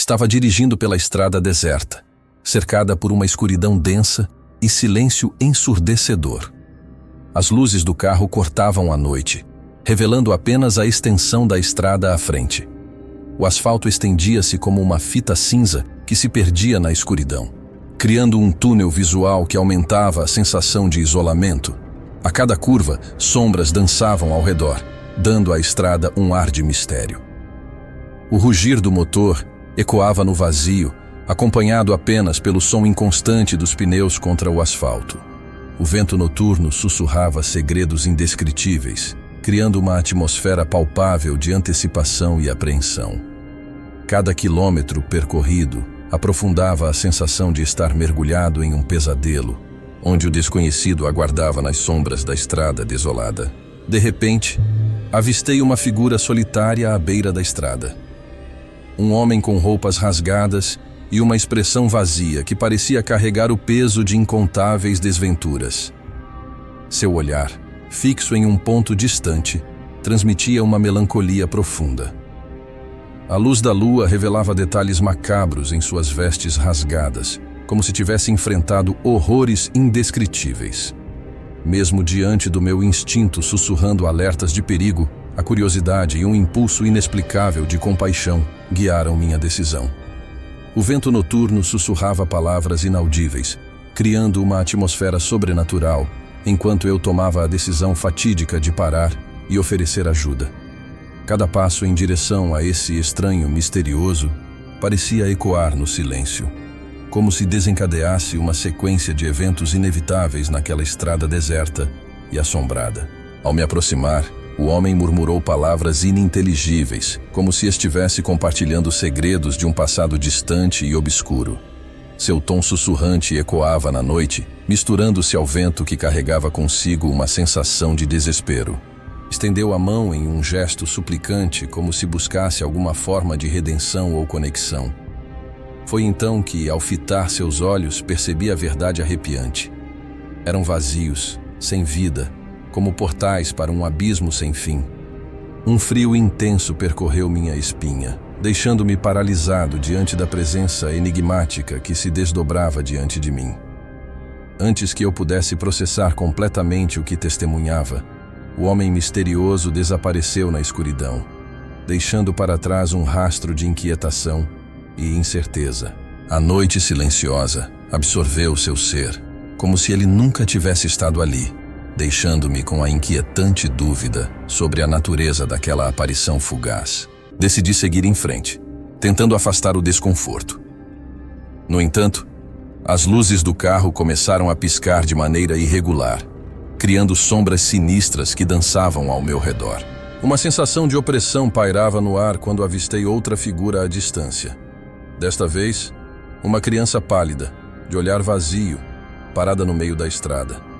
Estava dirigindo pela estrada deserta, cercada por uma escuridão densa e silêncio ensurdecedor. As luzes do carro cortavam a noite, revelando apenas a extensão da estrada à frente. O asfalto estendia-se como uma fita cinza que se perdia na escuridão, criando um túnel visual que aumentava a sensação de isolamento. A cada curva, sombras dançavam ao redor, dando à estrada um ar de mistério. O rugir do motor ecoava no vazio, acompanhado apenas pelo som inconstante dos pneus contra o asfalto. O vento noturno sussurrava segredos indescritíveis, criando uma atmosfera palpável de antecipação e apreensão. Cada quilômetro percorrido aprofundava a sensação de estar mergulhado em um pesadelo, onde o desconhecido aguardava nas sombras da estrada desolada. De repente, avistei uma figura solitária à beira da estrada. Um homem com roupas rasgadas e uma expressão vazia que parecia carregar o peso de incontáveis desventuras. Seu olhar, fixo em um ponto distante, transmitia uma melancolia profunda. A luz da lua revelava detalhes macabros em suas vestes rasgadas, como se tivesse enfrentado horrores indescritíveis. Mesmo diante do meu instinto sussurrando alertas de perigo, a curiosidade e um impulso inexplicável de compaixão guiaram minha decisão. O vento noturno sussurrava palavras inaudíveis, criando uma atmosfera sobrenatural, enquanto eu tomava a decisão fatídica de parar e oferecer ajuda. Cada passo em direção a esse estranho misterioso parecia ecoar no silêncio, como se desencadeasse uma sequência de eventos inevitáveis naquela estrada deserta e assombrada. Ao me aproximar, o homem murmurou palavras ininteligíveis, como se estivesse compartilhando segredos de um passado distante e obscuro. Seu tom sussurrante ecoava na noite, misturando-se ao vento que carregava consigo uma sensação de desespero. Estendeu a mão em um gesto suplicante, como se buscasse alguma forma de redenção ou conexão. Foi então que, ao fitar seus olhos, percebi a verdade arrepiante. Eram vazios, sem vida, como portais para um abismo sem fim. Um frio intenso percorreu minha espinha, deixando-me paralisado diante da presença enigmática que se desdobrava diante de mim. Antes que eu pudesse processar completamente o que testemunhava, o homem misterioso desapareceu na escuridão, deixando para trás um rastro de inquietação e incerteza. A noite silenciosa absorveu seu ser, como se ele nunca tivesse estado ali, deixando-me com a inquietante dúvida sobre a natureza daquela aparição fugaz. Decidi seguir em frente, tentando afastar o desconforto. No entanto, as luzes do carro começaram a piscar de maneira irregular, criando sombras sinistras que dançavam ao meu redor. Uma sensação de opressão pairava no ar quando avistei outra figura à distância. Desta vez, uma criança pálida, de olhar vazio, parada no meio da estrada.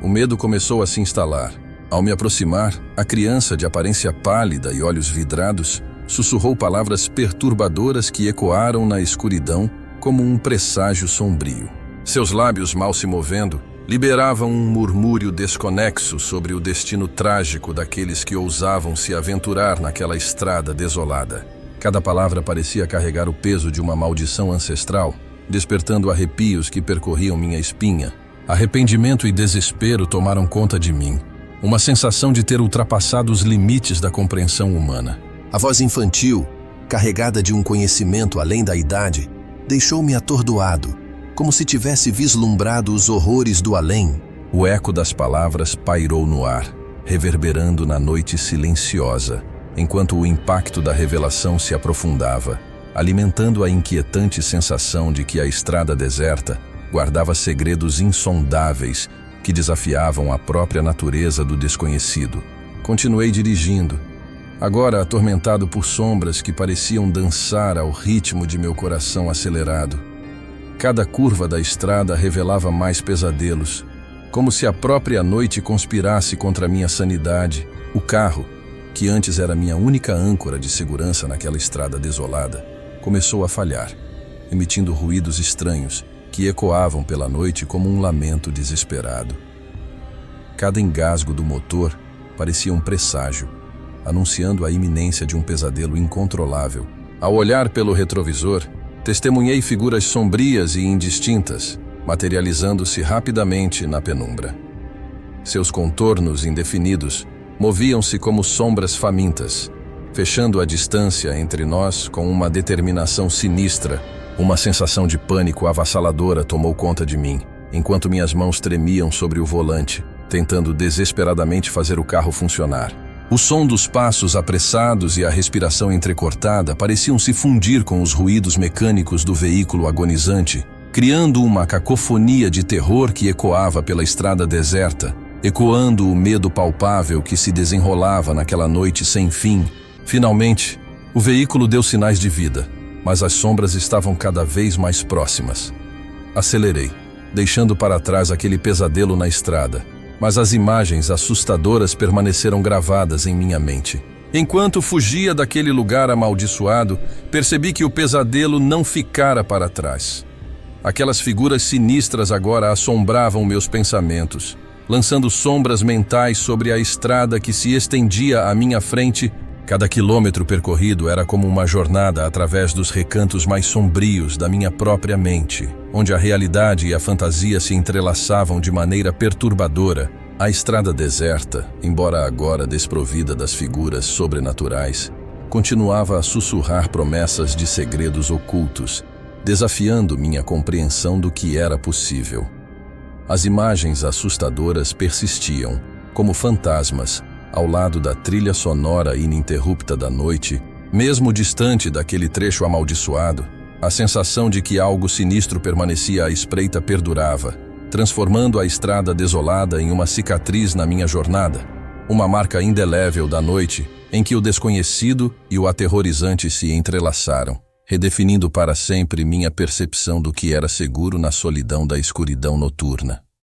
O medo começou a se instalar. Ao me aproximar, a criança, de aparência pálida e olhos vidrados, sussurrou palavras perturbadoras que ecoaram na escuridão como um presságio sombrio. Seus lábios, mal se movendo, liberavam um murmúrio desconexo sobre o destino trágico daqueles que ousavam se aventurar naquela estrada desolada. Cada palavra parecia carregar o peso de uma maldição ancestral, despertando arrepios que percorriam minha espinha. Arrependimento e desespero tomaram conta de mim, uma sensação de ter ultrapassado os limites da compreensão humana. A voz infantil, carregada de um conhecimento além da idade, deixou-me atordoado, como se tivesse vislumbrado os horrores do além. O eco das palavras pairou no ar, reverberando na noite silenciosa, enquanto o impacto da revelação se aprofundava, alimentando a inquietante sensação de que a estrada deserta guardava segredos insondáveis que desafiavam a própria natureza do desconhecido. Continuei dirigindo, agora atormentado por sombras que pareciam dançar ao ritmo de meu coração acelerado. Cada curva da estrada revelava mais pesadelos, como se a própria noite conspirasse contra minha sanidade. O carro, que antes era minha única âncora de segurança naquela estrada desolada, começou a falhar, emitindo ruídos estranhos que ecoavam pela noite como um lamento desesperado. Cada engasgo do motor parecia um presságio, anunciando a iminência de um pesadelo incontrolável Ao olhar pelo retrovisor, testemunhei figuras sombrias e indistintas, materializando-se rapidamente na penumbra. Seus contornos indefinidos moviam-se como sombras famintas, fechando a distância entre nós com uma determinação sinistra. Uma sensação de pânico avassaladora tomou conta de mim, enquanto minhas mãos tremiam sobre o volante, tentando desesperadamente fazer o carro funcionar. O som dos passos apressados e a respiração entrecortada pareciam se fundir com os ruídos mecânicos do veículo agonizante, criando uma cacofonia de terror que ecoava pela estrada deserta, ecoando o medo palpável que se desenrolava naquela noite sem fim. Finalmente, o veículo deu sinais de vida, mas as sombras estavam cada vez mais próximas. Acelerei, deixando para trás aquele pesadelo na estrada, mas as imagens assustadoras permaneceram gravadas em minha mente. Enquanto fugia daquele lugar amaldiçoado, percebi que o pesadelo não ficara para trás. Aquelas figuras sinistras agora assombravam meus pensamentos, lançando sombras mentais sobre a estrada que se estendia à minha frente. Cada quilômetro percorrido era como uma jornada através dos recantos mais sombrios da minha própria mente, onde a realidade e a fantasia se entrelaçavam de maneira perturbadora. A estrada deserta, embora agora desprovida das figuras sobrenaturais, continuava a sussurrar promessas de segredos ocultos, desafiando minha compreensão do que era possível. As imagens assustadoras persistiam, como fantasmas, ao lado da trilha sonora ininterrupta da noite. Mesmo distante daquele trecho amaldiçoado, a sensação de que algo sinistro permanecia à espreita perdurava, transformando a estrada desolada em uma cicatriz na minha jornada, uma marca indelével da noite em que o desconhecido e o aterrorizante se entrelaçaram, redefinindo para sempre minha percepção do que era seguro na solidão da escuridão noturna.